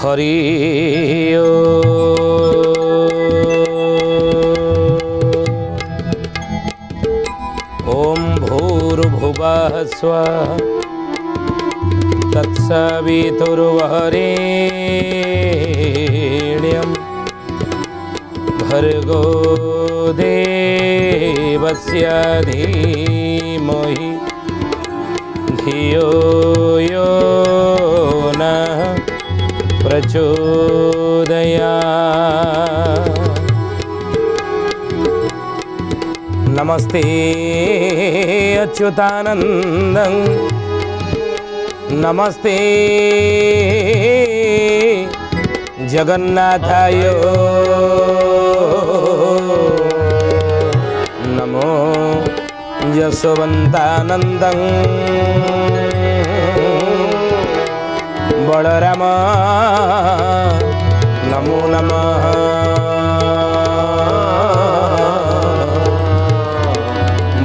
हरि ओम भूर्भुवः स्वः तत्सवितुर्वरेण्यं भर्गो देवस्य धीमहि धियो यो नः प्रचोदयात्। नमस्ते अच्युतानन्दं नमस्ते जगन्नाथाय नमो यशोवन्तानन्दं बलराम नमो नमः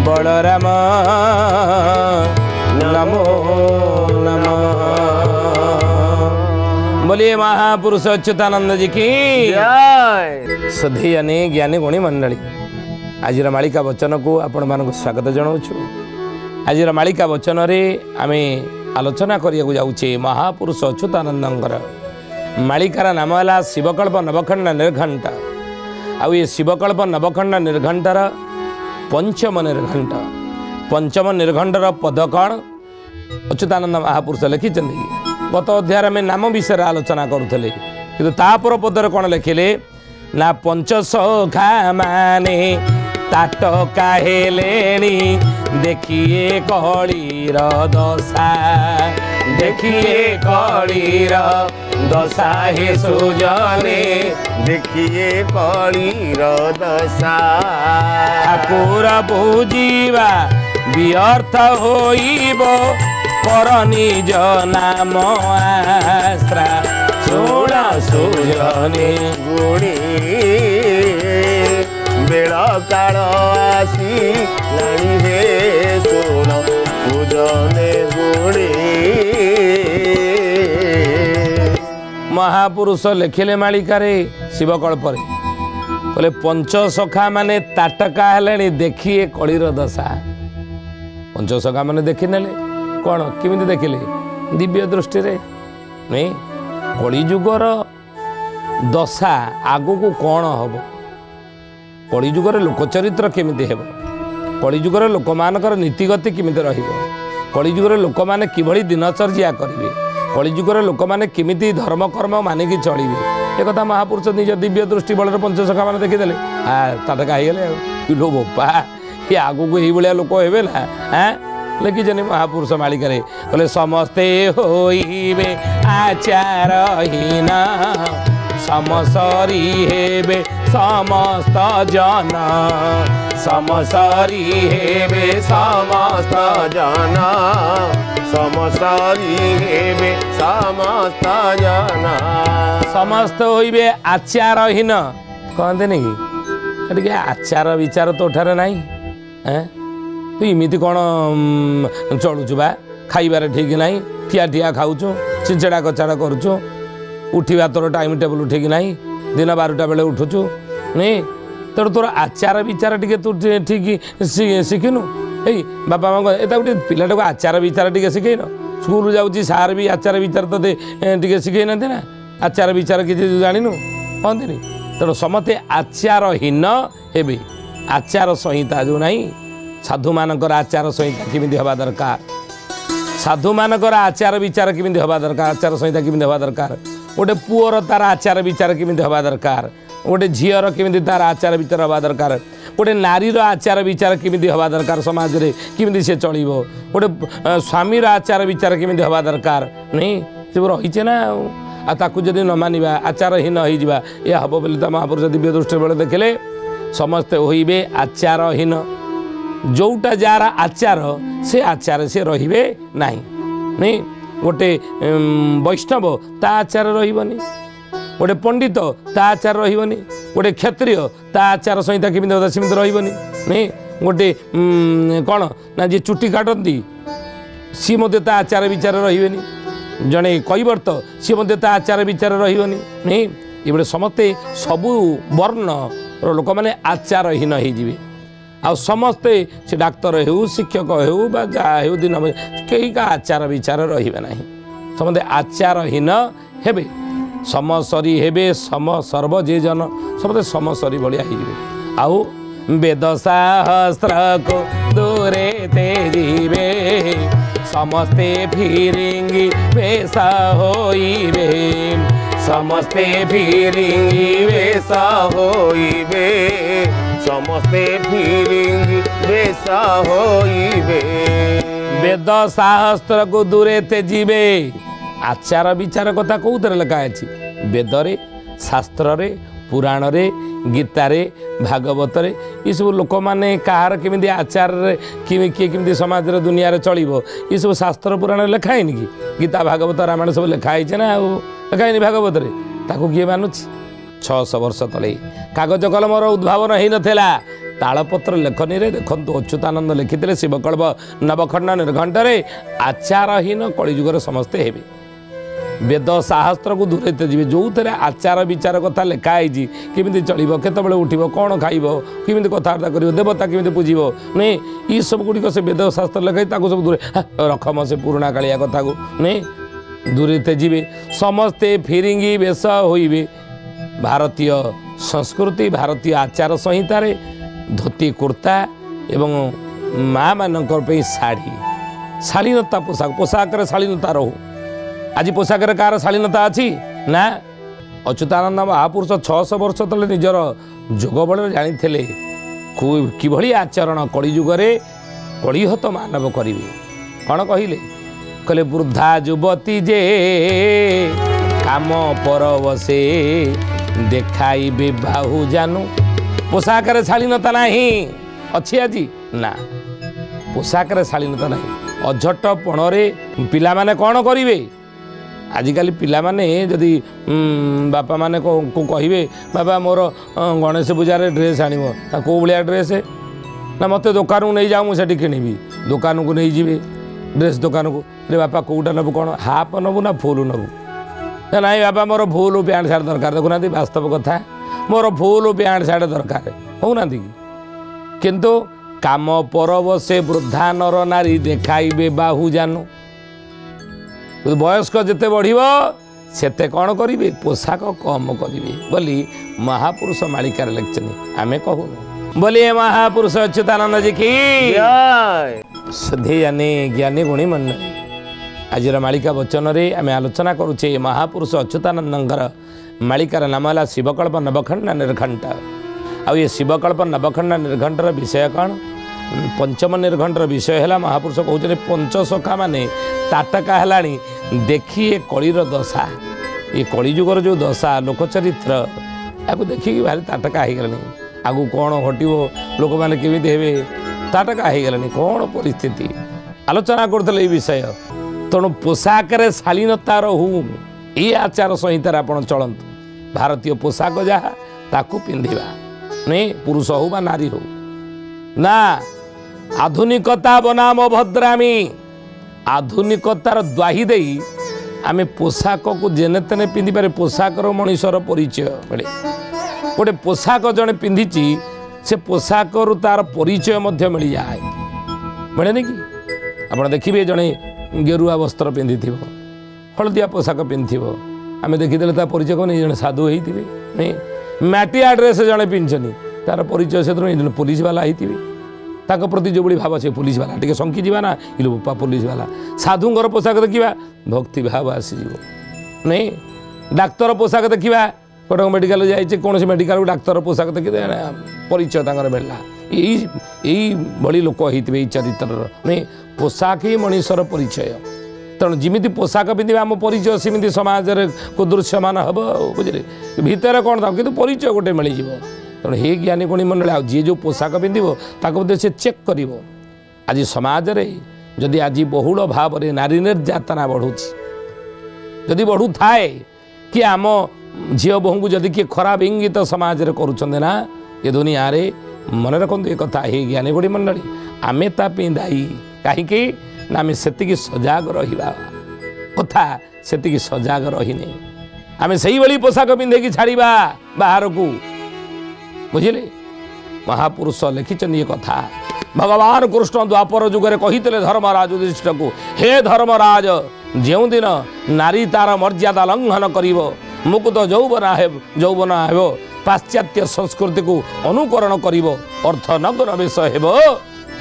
बलराम नमो नमः। बोलिए महापुरुष अच्युतानंद जी की जय। श्रद्धेय ज्ञानी गुणी मंडली आज मालिका वचन को आपण मानक स्वागत जनाऊँ। आज मालिका वचन रे आमे आलोचना करिया जाऊे महापुरुष अच्युतानंदर मालिकार नाम है शिवकल्प नवखंड निर्घंट। आउ ये शिवकल्प नवखंड निर्घंटर पंचम निर्घंट। पंचम निर्घंटर पद कौन अच्युतानंद महापुरुष लिखिं। गत अध्याय में नाम विषय आलोचना करुले कि तापर पदर कौन लिखिले ना पंचसखा माने ताटका हेलेनी देखिए कलीर दशा देखिए कलीर दशा हे सुजने देखिए कलीर दशा ठाकुर बुझीवा व्यर्थ होइबो कर निज नाम आश्रा शुण सुजने गुणी बेल काल आसी लाणी हे शुण सुजने गुणी। महापुरुष लिखिले मालिकारे शिवकल्परे बोले पंचसखा माने ताटका हेले देखिए कलीर दशा। पंचसखा माने देखिने कौन किमिति देखिले दिव्य दृष्टि रे नहीं कलिजुगर दशा आगु को कौन हम कलिजुगर लोकचरित्र केमिति हेब कलिजुगर लोक मानकर नीतिगति केमिति रहिबो कलिजुगर लोक माने किभଳି दिनचर्या करिवे कलिजुगर लोक माने केमिति धर्म कर्म मानिकी चलिवे ए कथा महापुरुष निज दिव्य दृष्टि बल पंचसखा माने देखिदेले ताटका ହେଇଗଲେ लो बोपा ये आगु को यही भाया लोक हेबे ना लिखिछन महापुरुष मालिकारे बोले समस्ते होइबे आचारहीन समसरी हेबे समस्त जन समसरी हेबे समस्त जन समसरी हेबे समस्त जन समस्त होइबे आचारहीन कहते नहीं कि आचार विचार तो उठारे नहीं तू इमिति कौन चलुचु बा खाइबार ठीक नहीं ठिया ठिया खाऊचु चिंचड़ा कचाड़ा करुचु उठा तोर टाइम टेबल ठीक नहीं दिन 12टा बेले उठुचु नहीं तेणु तोर आचार विचार टी तू ठीक शिखिनु ए बापा माँ एटा गोटे पिलाटा को आचार विचार टी शिखेन स्कूल जाऊँगी सार भी आचार विचार तो शिखे ना ना आचार विचार किसी जानु कहते तेणु समस्ते आचारहीन हेबे आचार संहिता जो नहीं साधु मानकर आचार संहिता केमिति हवा दरकार साधु मानकर आचार विचार केमिति हवा दरकार आचार संहिता केमिति हवा दरकार गोटे पुअर तार आचार विचार केमिति हवा दरकार गोटे झीर केमिति तार आचार विचार हवा दरकार गोटे नारीर आचार विचार केमिति हवा दरकार समाज रे केमिति से चलिबो गोटे स्वामीर आचार विचार केमिति हवा दरकार नहीं सब रही ना आ ताकू जदि न मानिबा आचारहीन हो जावा यह हम बोली तो महापुरुष दिव्य दृष्टि बेले देखले समस्ते होइबे आचारहीन जोटा जार आचार से आचार से रहिबे नहीं गोटे वैष्णव ता आचार रहिबनी गोटे पंडित ता आचार रहिबनी गोटे क्षत्रिय ता आचार संहिता केमिति होता सेमिति रहिबनी नहीं गोटे कौन ना जी चुट्टी काटती सी मध्य ता आचार विचार रहिबेनी जड़े कैवर्त सी आचार विचार रही नहीं ये समस्ते सबू वर्ण लोक मैंने आचारहीन हो आ समस्ते से डाक्तर हो शिक्षक हो जहाँ हो दिन कहीं का आचार विचार रे ना समस्ते आचारहीन हेबे समसरी हेबे सम सर्व जे जन समस्ते समसरी भाया आउ वेद शास्त्र को दूरे तेजीबे समस्ते फिरिंगी बेसा होइबे समस्ते फिरिंगी बेसा होइबे समस्ते फिरिंगी बेसा होइबे वेद शास्त्र को दूरे तेजीबे आचार विचार कथा कौन लिखा अच्छी वेदरे शास्त्र पुराण रे गीतारे भागवतरे ये सब लोक मैंने कहार केमी आचार किए केमी समाज दुनिया चलो ये सब शास्त्र पुराण लिखाई कि गीता भागवत रामायण सब लिखाई ना लिखाई भागवत ताकू किए मानुची 600 वर्ष तले कागज कलमर उद्भावन हो नाला तालपत्र लेखनी रे देखु अच्युतानंद लिखिते शिवकल्प नवखंड निर्घंटे आचारहीन कलिजुगर समस्ते हेबे वेद शास्त्र को दूरे जी जो थे आचार विचार कथा लिखाई केमी चलो केतबे उठब कौन खाइब केमी कथबार्ता कर देवता केमी पूजब नहीं ये सब गुड़िक से वेद शास्त्र लिखाई सब दूरे रखम से पुराणा कालिया कथा को नहीं दूरे तेजीबे समस्ते फिरिंगी बेश होइबे भारतीय संस्कृति भारतीय आचार संहितार धोती कुर्ता एवं माँ मानक शाढ़ी शालीनता पोशाक पोशाक शालीनता रहू आज पोशाक कार शालीनता अच्छी ना अच्युतानंद महापुरुष 600 वर्ष तले निजर जोग बल जानी कि आचरण कलिजुगे कलिहत मानव करेंगे कौन कहले कहले वृद्धा युवती जे काम परवसे देखाइबे बाहु जानू पोशाक शालीनता नहीं अच्छी आज ना पोशाक शालीनता नहीं अझट पणरे पिला माने कौन करेंगे आजिकल पिला माने जदि बापा माने को कहे बाबा मोर गणेश पूजार ड्रेस आण कौ भाया ड्रेस ना मत दुकान को नहीं जाऊँ मुझे किणी दुकान को नहीं जी ड्रेस दुकान को रे बापा कौटा नबू कौन हाफ नबू ना फुल नबू ना नाई बापा मोर फुल पैंट सार्ट दरकार देखुना वास्तव कथा मोर फुल पैंट सार्ट दरकार होना कि किंतु काम परवसे वृद्धा नर नारी देखाइबे बाहु जानू बयस्क जिते बढ़िब सेते कौन करेंगे पोशाक कम करेंगे बोली महापुरुष मालिकार लिखिं आम कहूँ बोलिए महापुरुष अच्युतानंद जी की शुद्धि ज्ञानी ज्ञानी गुणी मंडली आज मालिका वचन रे आम आलोचना करुचे महापुरुष अच्युतानंदर मालिकार नाम है शिवकल्प नवखंड निर्घंट आ ये शिवकल्प नवखंड निर्घंटर विषय कौन पंचम निर्घंटर विषय है महापुरुष कहते पंचसखा माने ताटका है देखिए कलिर दशा ये कलिजुगर जो दशा लोकचरित्र या देखिए भारी ताटका हो गलानी आगु कौन घटो लोक मैंने केमी हे ताटका हो गलानी कौन परिस्थिति आलोचना करते विषय तेणु पोशाक शालीनता रहू ये आचार संहितार आप चलतु भारतीय पोशाक जहाँ ताकू पिंधिबा नहीं पुरुष हो बा नारी हो ना आधुनिकता बनाम भद्रामी आधुनिकतार द्वाही दे आम पोशाक को जेने तेने पिंधि पारे पोशाकर मनीषर परिचय मिले गोटे पोशाक जड़े पिंधि से पोशाकर तार परिचय मिल जाए मिले कि आप देखिए जड़े गेरुआ वस्त्र पिंधि हलदिया पोशाक पिंधि आम देखीदे तार परिचय कौन जड़े साधु होते नहीं मैटिया ड्रेस जड़े पिंधनी तार परिचय से पुलिस वाला होते ताक प्रति जो भाव से पुलिस वाला टे शंकी जावा ना इलो बापा पुलिस वाला साधुंर पोशाक देखा भक्ति भाव आसीज नहीं डाक्तर पोशाक देखा कटक मेडिकल जाइए कौन मेडिकल डाक्तर पोशाक देखी परिचय मिलला यही भली लोक होते चरित्र नहीं पोशाक ही मनीषर परिचय तेणु जमी पोशाक पिंधे आम परिचय सेमती समाज को दृश्यमान हम बुझे भितर कौन था कि परिचय गोटे मिल तेणु हे ज्ञानी गुणी मंडल आ जी जो पोशाक पिंधे से चेक कर आज समाज रे जदि आज बहुल भाव में नारी निर्यातना बढ़ुची जदि बढ़ू थाए कि आम झील बोहू को जदि किए खराब इंगित समाज रे करुछंदे ना ये दुनिया रे मन रखु ये कथा हे ज्ञानी गुणी मंडली आमे ता दायी कहीं ना आम से सजाग रहा କଥା ସେତିକି ସଜାଗ ରହିନେ ଆମେ ସେଇଭଳି ପୋଷାକ ପିନ୍ଧିକି ଛାଡ଼ିବା ବାହାରକୁ ବୁଝିଲେ ମହାପୁରୁଷ ଲେଖିଛନ୍ତି ଏ କଥା ଭଗବାନ କୃଷ୍ଣ ଦ୍ୱାପର ଯୁଗରେ କହିଥିଲେ ଧର୍ମରାଜ ଯୁଧିଷ୍ଠିରକୁ ହେ ଧର୍ମରାଜ ଯେଉଁଦିନ ନାରୀ ତାର ମର୍ଯ୍ୟାଦା ଲଙ୍ଘନ କରିବ ମୁକୁତ ଯୌବନ ହେବ ପାଶ୍ଚାତ୍ୟ ସଂସ୍କୃତିକୁ ଅନୁକରଣ କରିବ ଅର୍ଥନଗ୍ନ ବେଶ ହେବ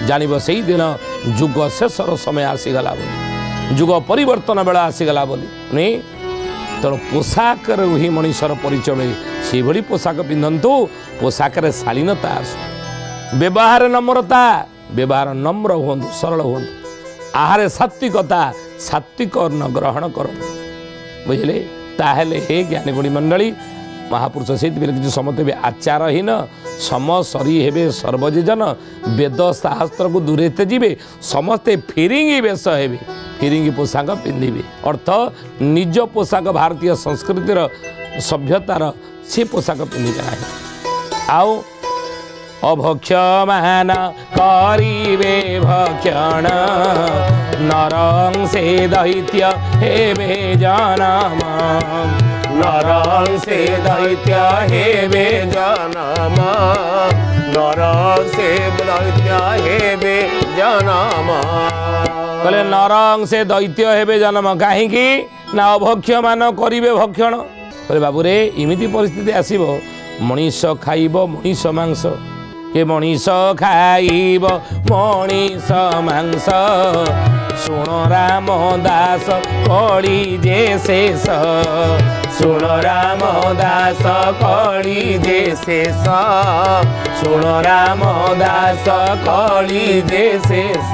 ଜାଣିବ ସେଇଦିନ ଯୁଗ ଶେଷର ସମୟ ଆସିଗଲା ବୋଲି ଯୁଗ ପରିବର୍ତ୍ତନ ବେଳ ଆସିଗଲା ବୋଲି ତେଣୁ ପୋଷାକରେ ହିଁ ମଣିଷର ପରିଚୟ ମିଳେ ସେହିଭଳି ପୋଷାକ ପିନ୍ଧନ୍ତୁ ପୋଷାକରେ ଶାଳୀନତା ଆସୁ ବ୍ୟବହାର ନମ୍ରତା ବ୍ୟବହାର ନମ୍ର ହୁଅନ୍ତୁ ସରଳ ହୁଅନ୍ତୁ ଆହାରେ ସାତ୍ବିକତା ସାତ୍ବିକ ଗ୍ରହଣ କରନ୍ତୁ ବୁଝିଲେ ତାହେଲେ ହେ ଜ୍ଞାନୀଗୁଣୀ ମଣ୍ଡଳୀ ମହାପୁରୁଷ ସେଇଥିପାଇଁ କିଛି ସମସ୍ତେ ବି ଆଚାରହୀନ ସମ ସରି ହେବେ ସର୍ବଯୋଜନ ବେଦ ଶାସ୍ତ୍ରକୁ ଦୂରେତେ ଯିବେ ସମସ୍ତେ ଫିରିଙ୍ଗି ବେଶ ହେବେ ଫିରିଙ୍ଗି ପୋଷାକ ପିନ୍ଧିବେ ଅର୍ଥ ନିଜ ପୋଷାକ ଭାରତୀୟ ସଂସ୍କୃତିର ସଭ୍ୟତାର ସେ ପୋଷାକ ପିନ୍ଧିବେ ନାହିଁ ଆଉ ଅଭକ୍ଷମାନ କରିବେ ଭକ୍ଷଣ ନରଂ ସେ ଦୈତ୍ୟ ହେବେ ଜନମ ନରଂ ସେ ଦୈତ୍ୟ ହେବେ ଜନମ ନରଂ ସେ ଦୈତ୍ୟ ହେବେ ଜନମ କହିଲେ ନରଂ ସେ ଦୈତ୍ୟ ହେବେ ଜନମ କାହିଁକି ନା ଅଭକ୍ଷମାନ କରିବେ ଭକ୍ଷଣ କହିଲେ ବାବୁରେ ଏମିତି ପରିସ୍ଥିତି ଆସିବ ମଣିଷ ଖାଇବ ମଣିଷ ମାଂସ କେ ମଣିଷ ଖାଇବ ମଣିଷ ମାଂସ ଶୁଣ ରାମ ଦାସ କଳି ଯେ ଶେଷ ଶୁଣ ରାମ ଦାସ କଳି ଯେ ଶେଷ ଶୁଣ ରାମ ଦାସ କଳି ଯେ ଶେଷ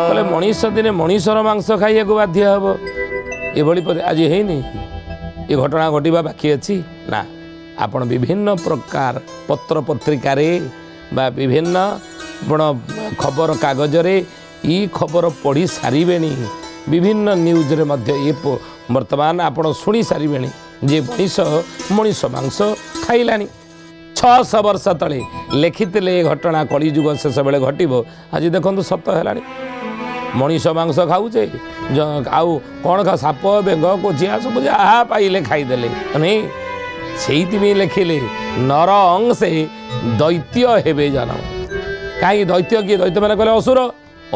କହିଲେ ମଣିଷ ଦିନେ ମଣିଷର ମାଂସ ଖାଇବାକୁ ବାଧ୍ୟ ହେବ ଏଭଳି ଆଜି ହେଇନି ଏ ଘଟଣା ଘଟିବା ବାକି ଅଛି ନା ଆପଣ ବିଭିନ୍ନ ପ୍ରକାର ପତ୍ର ପତ୍ରିକାରେ ବା ବିଭିନ୍ନ ଖବର କାଗଜରେ ଇ ଖବର ପଢ଼ି ସାରିବେଣି ବିଭିନ୍ନ ନ୍ୟୁଜ୍ରେ ମଧ୍ୟ ଏ ବର୍ତ୍ତମାନ ଆପଣ ଶୁଣି ସାରିବେଣି ଯେ ମଣିଷ ମାଂସ ଖାଇଲାଣି 600 ବର୍ଷ ତଳେ ଲେଖିଥିଲେ ଏ ଘଟଣା କଳିଯୁଗ ଶେଷ ବେଳେ ଘଟିବ ଆଜି ଦେଖନ୍ତୁ ସତ ହେଲାଣି ମଣିଷ ମାଂସ ଖାଉଛେ ଆଉ କ'ଣ ସାପ ବେଙ୍ଗ କୋଚିଆ ସବୁ ଯାହା ପାଇଲେ ଖାଇଦେଲେ ନାଇଁ ସେଇଥିପାଇଁ ଲେଖିଲେ ନର ଅଂଶେ ଦୈତ୍ୟ ହେବେ ଜନମ କାହିଁକି ଦୈତ୍ୟ କିଏ ଦୈତ୍ୟ ମାନେ କହିଲେ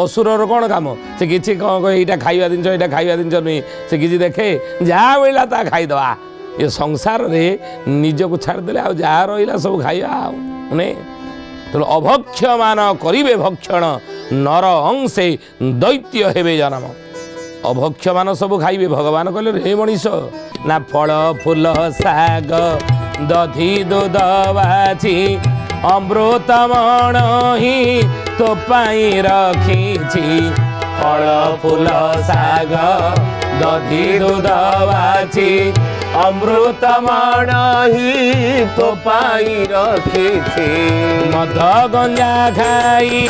ଅସୁରର କ'ଣ କାମ ସେ କିଛି କ'ଣ ଏଇଟା ଖାଇବା ଜିନିଷ ଏଇଟା ଖାଇବା ଜିନିଷ ନୁହେଁ ସେ କିଛି ଦେଖେ ଯାହା ମିଳିଲା ତାହା ଖାଇଦେବା ଏ ସଂସାରରେ ନିଜକୁ ଛାଡ଼ିଦେଲେ ଆଉ ଯାହା ରହିଲା ସବୁ ଖାଇବା ଆଉ ମାନେ ତେଣୁ ଅଭକ୍ଷମାନ କରିବେ ଭକ୍ଷଣ ନର ଅଂଶେ ଦୈତ୍ୟ ହେବେ ଜନମ ଅଭକ୍ଷମାନ ସବୁ ଖାଇବେ ଭଗବାନ କହିଲେ ରେ ମଣିଷ ନା ଫଳ ଫୁଲ ଶାଗ ଦଧି ଦୁଧ ବାଛି ଅମୃତମଣ ହିଁ ତୋ ପାଇଁ ରଖିଛି ଫଳ ଫୁଲ ଶାଗ ଦଧି ଦୁଧ ବାଛି ଅମୃତମଣ ହିଁ ତୋ ପାଇଁ ରଖିଛି ମଦ ଗଞ୍ଜା ଖାଇ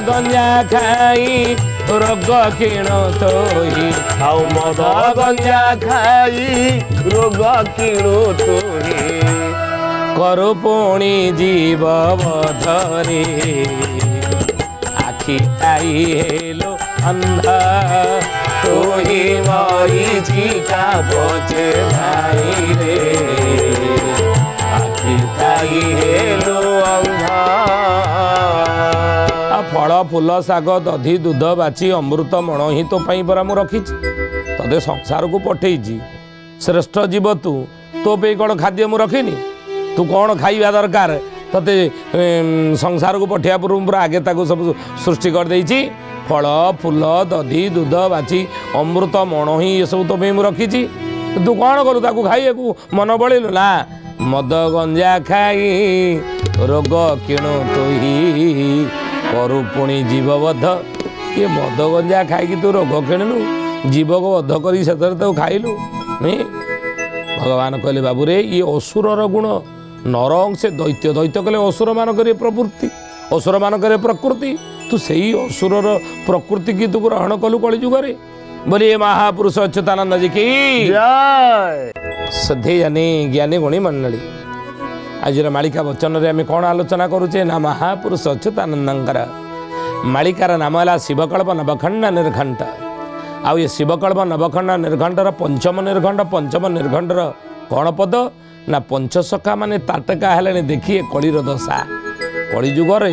ଗଞ୍ଜା ଖାଇ ରୋଗ କିଣ ତୋହି ଆଉ ମଦ ଗଞ୍ଜା ଖାଇ ରୋଗ କିଣୁ ତୋହି କରୁ ପୁଣି ଜୀବ ବଧରେ ଆଖି ଥାଇ ହେଲୋ ଅନ୍ଧ ତୋହି ମରିଛି କା ପଛେ ଭାଇ ରେ ଆଖି ଥାଇ ହେଲୋ ଅନ୍ଧ ଫଳ ଫୁଲ ଶାଗ ଦଧି ଦୁଧ ବାଛି ଅମୃତ ମଣ ହିଁ ତୋ ପାଇଁ ପରା ମୁଁ ରଖିଛି ତତେ ସଂସାରକୁ ପଠେଇଛି ଶ୍ରେଷ୍ଠ ଜୀବ ତୋ ପାଇଁ କ'ଣ ଖାଦ୍ୟ ମୁଁ ରଖିନି ତୁ କ'ଣ ଖାଇବା ଦରକାର ତତେ ସଂସାରକୁ ପଠେଇବା ପୂର୍ବରୁ ଆଗେ ତାକୁ ସବୁ ସୃଷ୍ଟି କରିଦେଇଛି ଫଳ ଫୁଲ ଦଧି ଦୁଧ ବାଛି ଅମୃତ ମଣ ହିଁ ଏସବୁ ତୋ ପାଇଁ ମୁଁ ରଖିଛି ତୁ କ'ଣ କରୁ ତାକୁ ଖାଇବାକୁ ମନ ବଳିଲୁ ନା ମଦ ଗଞ୍ଜା ଖାଇ ରୋଗ କିଣୁ ତୁହି କରୁ ପୁଣି ଜୀବବଦ୍ଧ ଏ ମଦ ଗଞ୍ଜା ଖାଇକି ତୁ ରୋଗ କିଣିଲୁ ଜୀବକୁ ବଦ୍ଧ କରିକି ସେଥିରେ ତାକୁ ଖାଇଲୁ ଭଗବାନ କହିଲେ ବାବୁରେ ଇଏ ଅସୁରର ଗୁଣ ନର ଅଂଶେ ଦୈତ୍ୟ କହିଲେ ଅସୁରମାନଙ୍କର ପ୍ରବୃତ୍ତି ଅସୁରମାନଙ୍କର ପ୍ରକୃତି ତୁ ସେଇ ଅସୁରର ପ୍ରକୃତିକି ତୁ ଗ୍ରହଣ କଲୁ କଳିଯୁଗରେ ବୋଲି ଏ ମହାପୁରୁଷ ଅଚ୍ୟୁତାନନ୍ଦ ଜୀ କି ଜୟ ଶ୍ରଦ୍ଧେୟାନି ଜ୍ଞାନୀ ଗୁଣୀ ମଣ୍ଡଳୀ ଆଜିର ମାଳିକା ବଚନରେ ଆମେ କ'ଣ ଆଲୋଚନା କରୁଛେ ନା ମହାପୁରୁଷ ଅଚ୍ୟୁତାନନ୍ଦଙ୍କର ମାଳିକାର ନାମ ହେଲା ଶିବକଳ୍ପ ନବଖଣ୍ଡ ନିର୍ଘଣ୍ଟ। ଆଉ ଏ ଶିବକଳ୍ପ ନବଖଣ୍ଡ ନିର୍ଘଣ୍ଟର ପଞ୍ଚମ ନିର୍ଘଣ୍ଟର କ'ଣ ପଦ ନା ପଞ୍ଚସଖା ମାନେ ତାଟକା ହେଲେଣି ଦେଖିଏ କଳିର ଦଶା। କଳିଯୁଗରେ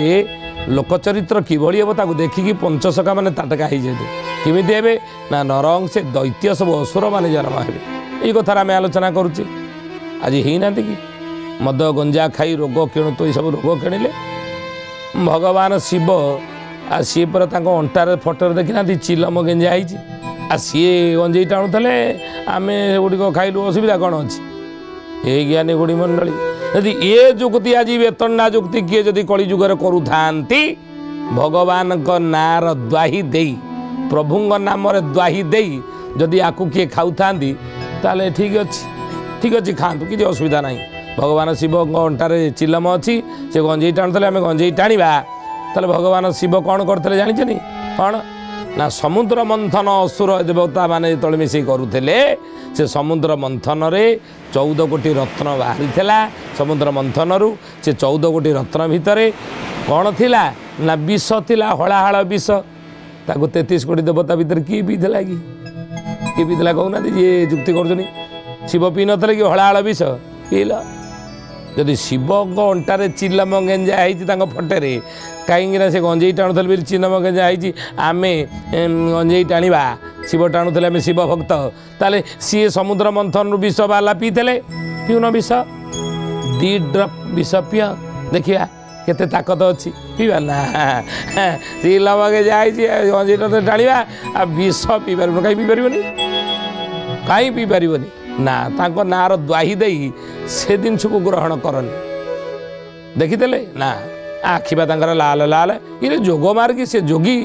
ଲୋକଚରିତ୍ର କିଭଳି ହେବ ତାକୁ ଦେଖିକି ପଞ୍ଚସଖା ମାନେ ତାଟକା ହେଇଯାଏ। କେମିତି ହେବେ ନା ନରଅଂଶେ ଦୈତ୍ୟ ସବୁ ଅସୁର ମାନେ ଜନ୍ମ ହେବେ। ଏଇ କଥାରେ ଆମେ ଆଲୋଚନା କରୁଛେ। ଆଜି ହେଇନାହାନ୍ତି କି ମଦ ଗଞ୍ଜା ଖାଇ ରୋଗ କିଣୁତ ଏସବୁ ରୋଗ କିଣିଲେ ଭଗବାନ ଶିବ ଆଉ ସିଏ ପରେ ତାଙ୍କ ଅଣ୍ଟାରେ ଫଟୋରେ ଦେଖିନାହାନ୍ତି ଚିଲମ ଗେଞ୍ଜା ହେଇଛି ଆଉ ସିଏ ଗଞ୍ଜେଇ ଟାଣୁଥିଲେ ଆମେ ସେଗୁଡ଼ିକ ଖାଇଲୁ ଅସୁବିଧା କ'ଣ ଅଛି? ଏ ଜ୍ଞାନୀ ଗୁଡ଼ି ମଣ୍ଡଳୀ ଯଦି ଏ ଯୁକ୍ତି ଆଜି ବେତନା ଯୁକ୍ତି କିଏ ଯଦି କଳିଯୁଗରେ କରୁଥାନ୍ତି ଭଗବାନଙ୍କ ନାଁର ଦ୍ୱାହି ଦେଇ ପ୍ରଭୁଙ୍କ ନାମରେ ଦ୍ୱାହି ଦେଇ ଯଦି ଆକୁ କିଏ ଖାଉଥାନ୍ତି ତାହେଲେ ଠିକ୍ ଅଛି ଖାଆନ୍ତୁ କିଛି ଅସୁବିଧା ନାହିଁ। ଭଗବାନ ଶିବଙ୍କ ଅଣ୍ଟାରେ ଚିଲମ ଅଛି ସେ ଗଞ୍ଜେଇ ଟାଣୁଥିଲେ ଆମେ ଗଞ୍ଜେଇ ଟାଣିବା ତାହେଲେ ଭଗବାନ ଶିବ କ'ଣ କରିଥିଲେ ଜାଣିଛନ୍ତି କ'ଣ ନା ସମୁଦ୍ର ମନ୍ଥନ ଅସୁର ଦେବତା ମାନେ ଯେତେବେଳେ ମିଶେଇ କରୁଥିଲେ ସେ ସମୁଦ୍ର ମନ୍ଥନରେ 14 କୋଟି ରତ୍ନ ବାହାରିଥିଲା। ସମୁଦ୍ର ମନ୍ଥନରୁ ସେ 14 କୋଟି ରତ୍ନ ଭିତରେ କ'ଣ ଥିଲା ନା ବିଷ ଥିଲା ହଳାହଳ ବିଷ। ତାକୁ 33 କୋଟି ଦେବତା ଭିତରେ କିଏ ପିଇଥିଲା କହୁନାହାନ୍ତି ଯିଏ ଯୁକ୍ତି କରୁଛନ୍ତି? ଶିବ ପିଇ ନଥିଲେ କି ହଳାହଳ ବିଷ ପିଇଲ? ଯଦି ଶିବଙ୍କ ଅଣ୍ଟାରେ ଚିଲମ ଗେଞ୍ଜା ହେଇଛି ତାଙ୍କ ଫଟେରେ କାହିଁକିନା ସେ ଗଞ୍ଜେଇ ଟାଣୁଥିଲେ ବୋଲି ଚିଲମ ଗେଞ୍ଜା ହେଇଛି ଆମେ ଗଞ୍ଜେଇ ଟାଣିବା ଶିବ ଟାଣୁଥିଲେ ଆମେ ଶିବ ଭକ୍ତ ତାହେଲେ ସିଏ ସମୁଦ୍ର ମନ୍ଥନରୁ ବିଷ ବାଲା ପିଇଥିଲେ ପିଉନ ବିଷ 2 ଡ୍ରପ୍ ବିଷ ପିଅ ଦେଖିବା କେତେ ତାକତ ଅଛି ପିଇବା ନା ଚିଲମ ଗେଞ୍ଜା ହେଇଛି ଗଞ୍ଜେଇ ଟାଣିବା ଆଉ ବିଷ ପିଇପାରିବୁନି କାହିଁ ପିଇପାରିବନି ନା ତାଙ୍କ ନାଁର ଦ୍ୱାହି ଦେଇ ସେ ଜିନିଷକୁ ଗ୍ରହଣ କରନି। ଦେଖିଥିଲେ ନା ଆଖି ବା ତାଙ୍କର ଲାଲ ଇଏ ଯୋଗ ମାର୍ଗୀ ସେ ଯୋଗୀ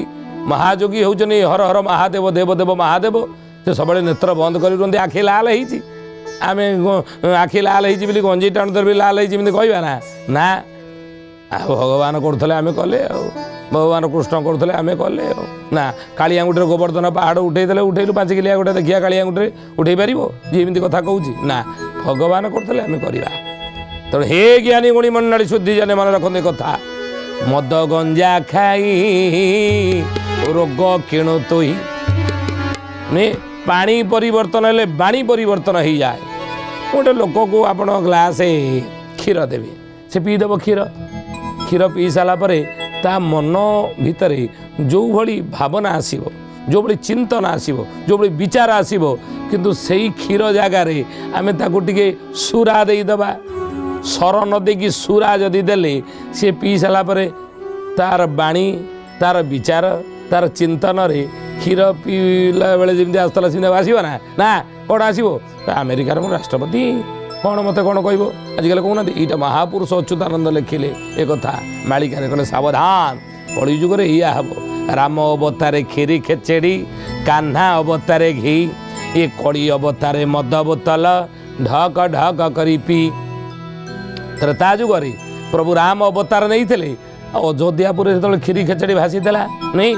ମହାଯୋଗୀ ହେଉଛନ୍ତି ହର ହର ମହାଦେବ ଦେବ ଦେବ ମହାଦେବ ସେ ସବୁବେଳେ ନେତ୍ର ବନ୍ଦ କରି ରୁହନ୍ତି। ଆଖି ଲାଲ ହେଇଛି ଆମେ ଆଖି ଲାଲ ହେଇଛି ବୋଲି ଗଞ୍ଜେଇ ଟାଣୁଥିଲେ ବୋଲି ଲାଲ ହେଇଛି ଏମିତି କହିବା ନା ଆଉ ଭଗବାନ କରୁଥିଲେ ଆମେ କଲେ ଆଉ ଭଗବାନ କୃଷ୍ଣ କରୁଥିଲେ ଆମେ କଲେ ଆଉ ନା କାଳିଆଙ୍ଗୁଠିରେ ଗୋବର୍ଦ୍ଧନ ପାହାଡ଼ ଉଠେଇଦେଲେ ଉଠେଇଲୁ 5 କିଲିଆ ଗୋଟେ ଦେଖିବା କାଳିଆଙ୍ଗୁଠିରେ ଉଠେଇ ପାରିବ ଯିଏ ଏମିତି କଥା କହୁଛି ନା ଭଗବାନ କରୁଥିଲେ ଆମେ କରିବା। ତେଣୁ ହେ ଜ୍ଞାନୀ ଗୁଣୀ ମଣ୍ଡଳୀ ଶୁଦ୍ଧି ଜନେ ମନେ ରଖନ୍ତି କଥା ମଦ ଗଞ୍ଜା ଖାଇ ରୋଗ କିଣୁ ତୋହି ପାଣି ପରିବର୍ତ୍ତନ ହେଲେ ବାଣୀ ପରିବର୍ତ୍ତନ ହେଇଯାଏ। ଗୋଟେ ଲୋକକୁ ଆପଣ ଗ୍ଲାସେ କ୍ଷୀର ଦେବେ ସେ ପିଇଦେବ କ୍ଷୀର ପିଇ ସାରିଲା ପରେ ତା ମନ ଭିତରେ ଯେଉଁଭଳି ଭାବନା ଆସିବ ଯେଉଁଭଳି ଚିନ୍ତନ ଆସିବ ଯେଉଁଭଳି ବିଚାର ଆସିବ କିନ୍ତୁ ସେଇ କ୍ଷୀର ଜାଗାରେ ଆମେ ତାକୁ ଟିକେ ସୁରା ଦେଇଦେବା ସର ନ ଦେଇକି ସୁରା ଯଦି ଦେଲେ ସେ ପିଇ ସାରିଲା ପରେ ତାର ବାଣୀ ତାର ବିଚାର ତାର ଚିନ୍ତନରେ କ୍ଷୀର ପିଇଲା ବେଳେ ଯେମିତି ଆସୁଥିଲା ସେମିତି ଆସିବ ନା କ'ଣ ଆସିବ ଆମେରିକାର ମୁଁ ରାଷ୍ଟ୍ରପତି କ'ଣ ମୋତେ କ'ଣ କହିବ ଆଜିକାଲି କହୁନାହାନ୍ତି ଏଇଟା ମହାପୁରୁଷ ଅଚ୍ୟୁତାନନ୍ଦ ଲେଖିଲେ ଏ କଥା ମାଳିକାରେ କହିଲେ ସାବଧାନ କଳିଯୁଗରେ ଏଇଆ ହେବ ରାମ ଅବତାରେ କ୍ଷୀରି ଖେଚେଡ଼ି କାହ୍ନା ଅବତାରେ ଘି ଏ କଳି ଅବତାରେ ମଦ ବୋତଲ ଢକ ଢକ କରି ପିଇ ତା ଯୁଗରେ ପ୍ରଭୁ ରାମ ଅବତାର ନେଇଥିଲେ ଅଯୋଧ୍ୟାପୁରରେ ଯେତେବେଳେ କ୍ଷୀରି ଖେଚେଡ଼ି ଭାସିଥିଲା ନାଇଁ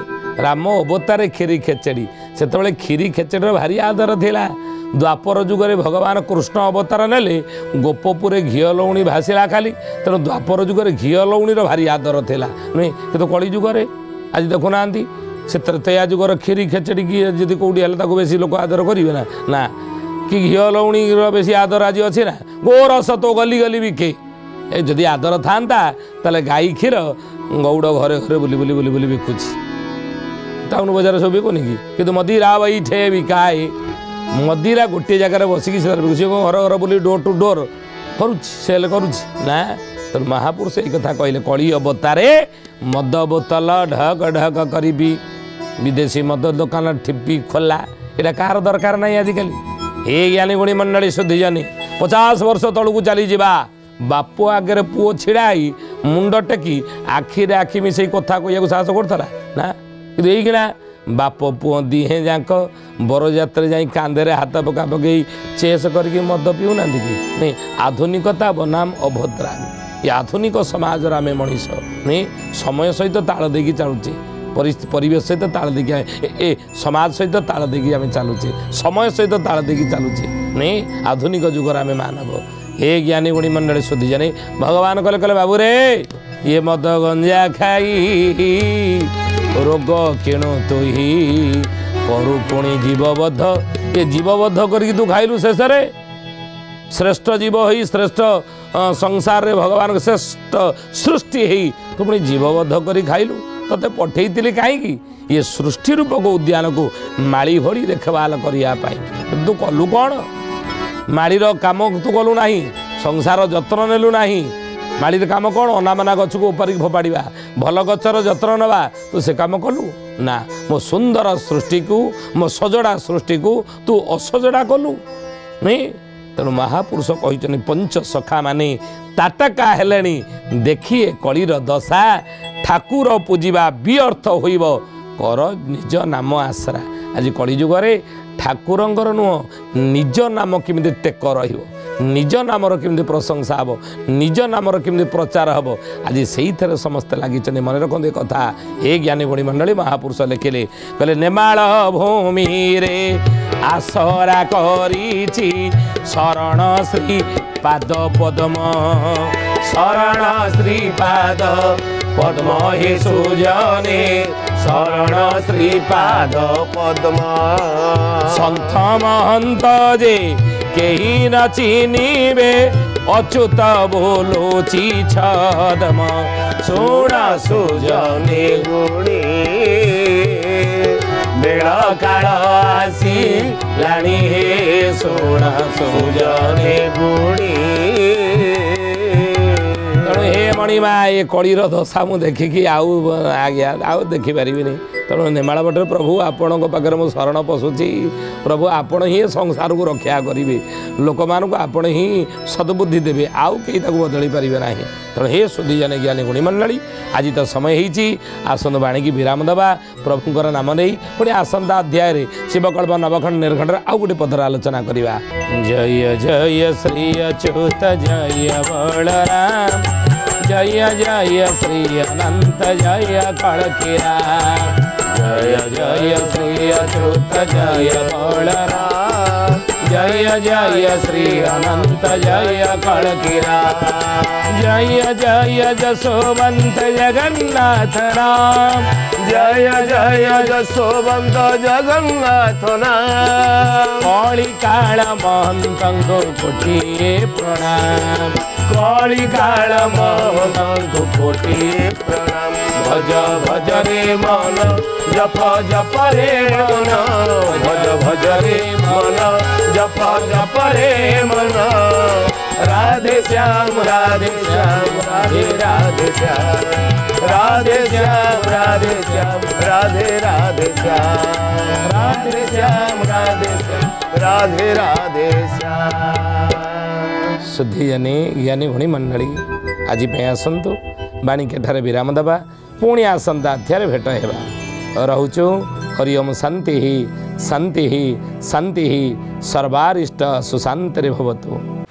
ରାମ ଅବତାରେ କ୍ଷୀରି ଖେଚେଡ଼ି ସେତେବେଳେ କ୍ଷୀରି ଖେଚେଡ଼ିର ଭାରି ଆଦର ଥିଲା। ଦ୍ୱାପର ଯୁଗରେ ଭଗବାନ କୃଷ୍ଣ ଅବତାର ନେଲେ ଗୋପପୁରେ ଘିଅ ଲଉଣୀ ଭାସିଲା ଖାଲି ତେଣୁ ଦ୍ୱାପର ଯୁଗରେ ଘିଅ ଲଉଣୀର ଭାରି ଆଦର ଥିଲା ନୁହେଁ କିନ୍ତୁ କଳି ଯୁଗରେ ଆଜି ଦେଖୁନାହାନ୍ତି ସେ ତ୍ରେତୟା ଯୁଗର କ୍ଷୀରି ଖେଚେଡ଼ି କି ଯଦି କେଉଁଠି ହେଲେ ତାକୁ ବେଶୀ ଲୋକ ଆଦର କରିବେ ନା କି ଘିଅ ଲଉଣୀର ବେଶୀ ଆଦର ଆଜି ଅଛି ନା ଗୋରସ ତ ଗଲି ବିକେ ଏ ଯଦି ଆଦର ଥାନ୍ତା ତାହେଲେ ଗାଈ କ୍ଷୀର ଗଉଡ଼ ଘରେ ବୁଲି ବିକୁଛି ଟାଉନ ବଜାର ସବୁ ବିକୁନି କି କିନ୍ତୁ ମଦିରା ବୈଠେ ବିକାଏ ମଦିରା ଗୋଟିଏ ଜାଗାରେ ବସିକି ସେ ବିକୁଛି ଘର ବୁଲି ଡୋର ଟୁ ଡୋର କରୁଛି ସେଲ୍ କରୁଛି ନା ତେଣୁ ମହାପୁରୁଷ ଏଇ କଥା କହିଲେ କଳି ଅବତାରେ ମଦ ବୋତଲ ଢକ ଢକ କରିବି ବିଦେଶୀ ମଦ ଦୋକାନ ଠିପି ଖୋଲା ଏଇଟା କାହାର ଦରକାର ନାହିଁ ଆଜିକାଲି। ଏ ଜ୍ଞାନୀ ଗୁଣୀ ମଣ୍ଡଳୀ ଶୁଦ୍ଧି ଜନି 50 ବର୍ଷ ତଳକୁ ଚାଲିଯିବା ବାପ ଆଗରେ ପୁଅ ଛିଡ଼ା ହେଇ ମୁଣ୍ଡ ଟେକି ଆଖିରେ ଆଖି ମିଶେଇ କଥା କହିବାକୁ ସାହସ କରୁଥିଲା ନା କିନ୍ତୁ ଏଇକିଣା ବାପ ପୁଅ ଦିହେଁ ଯାକ ବରଯାତ୍ରାରେ ଯାଇ କାନ୍ଧରେ ହାତ ପକେଇ ଚେସ୍ କରିକି ମଦ ପିଉନାହାନ୍ତି କି ନାଇଁ ଆଧୁନିକତା ବନାମ ଅଭଦ୍ରାମୀ ଏ ଆଧୁନିକ ସମାଜର ଆମେ ମଣିଷ ନାଇଁ ସମୟ ସହିତ ତାଳ ଦେଇକି ଚାଲୁଛେ ପରିବେଶ ସହିତ ତାଳ ଦେଇକି ଏ ସମାଜ ସହିତ ତାଳ ଦେଇକି ଆମେ ଚାଲୁଛେ ସମୟ ସହିତ ତାଳ ଦେଇକି ଚାଲୁଛେ ନାଇଁ ଆଧୁନିକ ଯୁଗରେ ଆମେ ମାନବ हे ज्ञानी गुणी मंडली शुद्धि जानी भगवान कहले कहले बाबू रे ये मद गंजा खाई रोग किणु तुही करू पुणी जीवबद्ध ये जीवबद्ध करके तू खाइलु शेष रे श्रेष्ठ जीव ही श्रेष्ठ संसार रे भगवान श्रेष्ठ सृष्टि ही तू पुणी जीवबद्ध कर खाइलु तते पठेइतिली काहेकि ये सृष्टि रूपक उद्यान को माड़ी भरी देखभाल करने तू कलु कौन माड़ीर काम तू कलु ना संसार जत्न नेलु ना माड़ी काम कौन अनामना गछ को ऊपर फोपाड़ा भल गचर जत्न नवा तू से काम कलु ना मो सुंदर सृष्टि को मो सजड़ा सृष्टि को तू असजड़ा कलु नहीं तेणु महापुरुष कहते पंच सखा माने ताटका हेले देखिए कलीर दशा ठाकुर पूजिबा व्यर्थ होइब कर निज नाम आसरा आज कलिजुगे ठाकुरंकर नुह निज नाम केमिति टेक रहिबो निज नामर केमिति प्रशंसा हबो निज नामर केमिति प्रचार हबो आज सेही थरे समस्त लागिचने मन रखंदे कथा ए ज्ञानी गुणी मंडली महापुरुष लेखिले कहले नेमाळ भूमि रे आसरा करिछि शरण श्री पाद पद्म शरण श्री पाद पद्म हे सुजने शरण श्रीपाद पद्म सन्थ महंत जे केही न चिनिबे अच्युत बोलुची छदम शुण सुजने गुणी बेल काल आसी लाणी हे शुण सुजने गुणी हे मणिमा ये कलीर दशा मुझे देखिकी आज्ञा आउ देखिपारि तेणु नेमाळ बटे प्रभु आपण पाखे मो शरण पशुची प्रभु आपण ही संसार को रक्षा करेंगे लोक मानक आपण ही सद्बुद्धि देवे आउ कहीं बदली पारे ना तेणु हे शुद्धि जाने ज्ञानी गुणी मंडली आज तो समय होती आसंत बाणी की विराम दबा प्रभुंर नाम नहीं पुणी आसंता अध्याय शिवकल्प नवखंड निर्खंड आउ गोटे पदर आलोचना करवा जय जय श्री अच्युत जय बलराम जय जय श्री अनंत जय कड़किरा जय जय श्री अच्युत जय बलराम जय जय श्री अनंत जय कड़किरा जय जय जसोवंत जगन्नाथ राम जय जय जसोवंत जगन्नाथ राम कली काल महंत कोटि प्रणाम कली काल महंत कोटि प्रणाम भज भज रे मन जप जप रे मन भज भज रे मन जप जप रे मन राधे श्याम राधे श्याम राधे राधे श्याम राधे श्याम राधे श्याम राधे राधे श्याम राधे श्याम राधे श्याम राधे राधे श्याम शुद्धि जानी ज्ञानी गुणी मंडली आज आसतु बाणी केठारे विराम दबा पुणी आसंता अध्याय भेट हेबा रहुचु हरि ओम शांति शांति शांति सर्वारिष्ट सुशांति भवतु।